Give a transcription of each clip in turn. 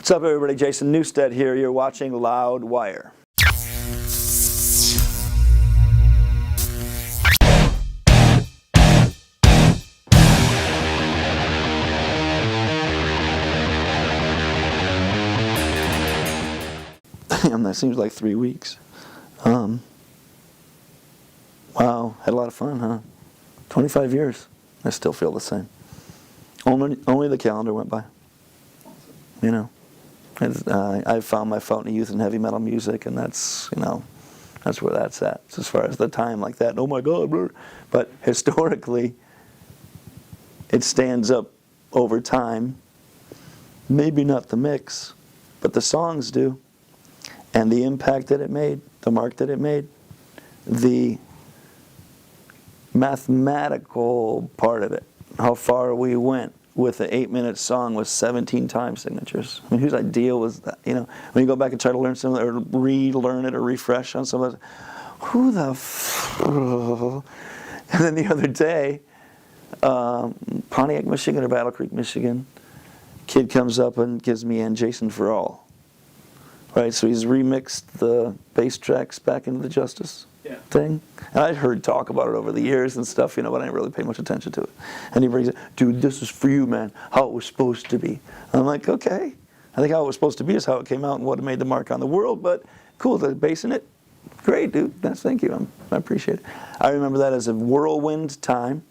What's up, everybody? Jason Newsted here. You're watching Loudwire. Damn, that seems like 3 weeks. Wow, had a lot of fun, huh? 25 years. I still feel the same. Only the calendar went by. You know, I found my fountain of youth in heavy metal music, and that's, you know, that's where that's at. So as far as the time like that, oh my God, bro. But historically, it stands up over time. Maybe not the mix, but the songs do. And the impact that it made, the mark that it made, the mathematical part of it, how far we went with an 8-minute song with 17 time signatures. I mean, whose idea was that? You know, when you go back and try to learn something, or relearn it, or refresh on something, who the And then the other day, Pontiac, Michigan, or Battle Creek, Michigan, kid comes up and gives me "And Jason for All." Right, so he's remixed the bass tracks back into the Justice thing. And I'd heard talk about it over the years and stuff, you know, but I didn't really pay much attention to it. And he brings it, dude, this is for you, man, how it was supposed to be. And I'm like, okay. I think how it was supposed to be is how it came out and what made the mark on the world, but cool, the bass in it, great, dude. Thank you, I appreciate it. I remember that as a whirlwind time.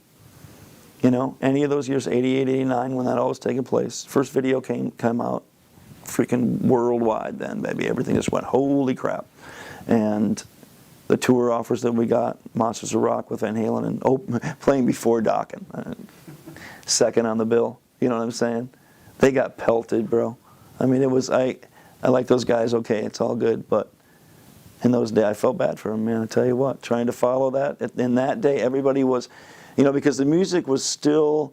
You know, any of those years, 88, 89, when that all was taking place. First video came out. Freaking worldwide then, baby. Everything just went, holy crap. And the tour offers that we got, Monsters of Rock with Van Halen, and playing before Dokken. Second on the bill, you know what I'm saying? They got pelted, bro. I mean, it was, I like those guys, okay, it's all good, but in those days, I felt bad for them, man. I tell you what, trying to follow that, in that day, everybody was, you know, because the music was still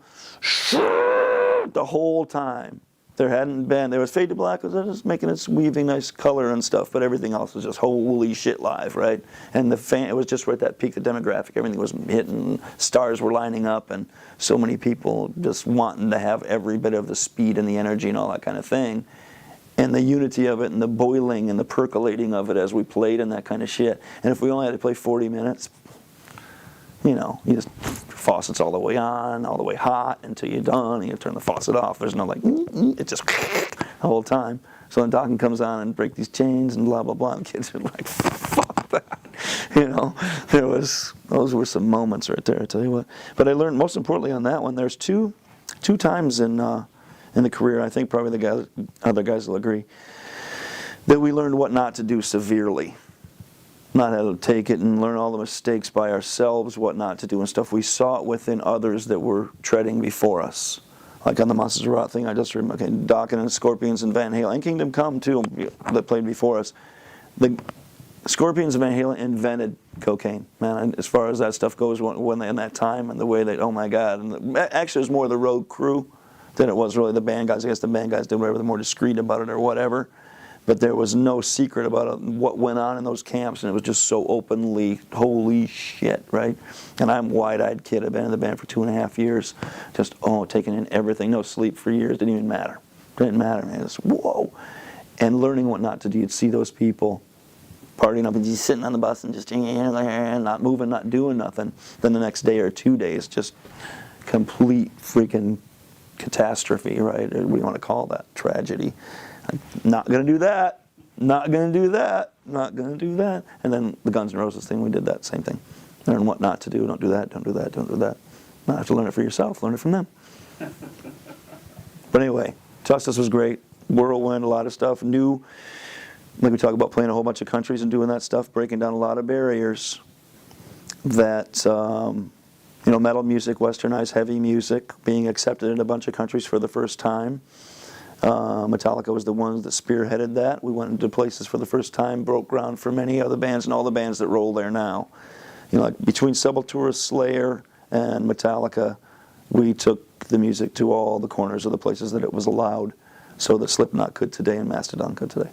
the whole time. There was Fade to Black, was just making its weaving nice color and stuff, but everything else was just holy shit live, right? And it was just right at that peak, the demographic, everything was hitting, stars were lining up, and so many people just wanting to have every bit of the speed and the energy and all that kind of thing. And the unity of it and the boiling and the percolating of it as we played and that kind of shit. And if we only had to play 40 minutes, you know, you just, faucet's all the way on, all the way hot until you're done, and you turn the faucet off. There's no like, it's just the whole time. So then Dokken comes on and break these chains and blah, blah, blah, and kids are like, fuck that. You know, those were some moments right there, I tell you what. But I learned, most importantly on that one, there's two times in the career, I think probably other guys will agree, that we learned what not to do severely. Not how to take it and learn all the mistakes by ourselves, what not to do and stuff. We saw it within others that were treading before us. Like on the Monsters of Rock thing, I just remember Dokken and Scorpions and Van Halen, and Kingdom Come too, that played before us. The Scorpions and Van Halen invented cocaine, man. As far as that stuff goes, when they in that time and the way they, oh my God. And actually, it was more the road crew than it was really the band guys. I guess the band guys did whatever, they're more discreet about it or whatever. But there was no secret about what went on in those camps, and it was just so openly, holy shit, right? And I'm a wide-eyed kid. I've been in the band for 2.5 years, just, taking in everything. No sleep for years. Didn't even matter. Didn't matter, man. It's, whoa. And learning what not to do. You'd see those people partying up and just sitting on the bus and just not moving, not doing nothing. Then the next day or 2 days, just complete freaking catastrophe, right? What do you want to call that? Tragedy. Not going to do that, not going to do that, not going to do that. And then the Guns N' Roses thing, we did that same thing. Learn what not to do, don't do that, don't do that, don't do that. Not have to learn it for yourself, learn it from them. But anyway, Justice was great, whirlwind, a lot of stuff, new, like we talk about playing a whole bunch of countries and doing that stuff, breaking down a lot of barriers that, you know, metal music, westernized heavy music, being accepted in a bunch of countries for the first time. Metallica was the ones that spearheaded that. We went into places for the first time, broke ground for many other bands and all the bands that roll there now. You know, like between Sepultura, Slayer, and Metallica, we took the music to all the corners of the places that it was allowed, so that Slipknot could today and Mastodon could today.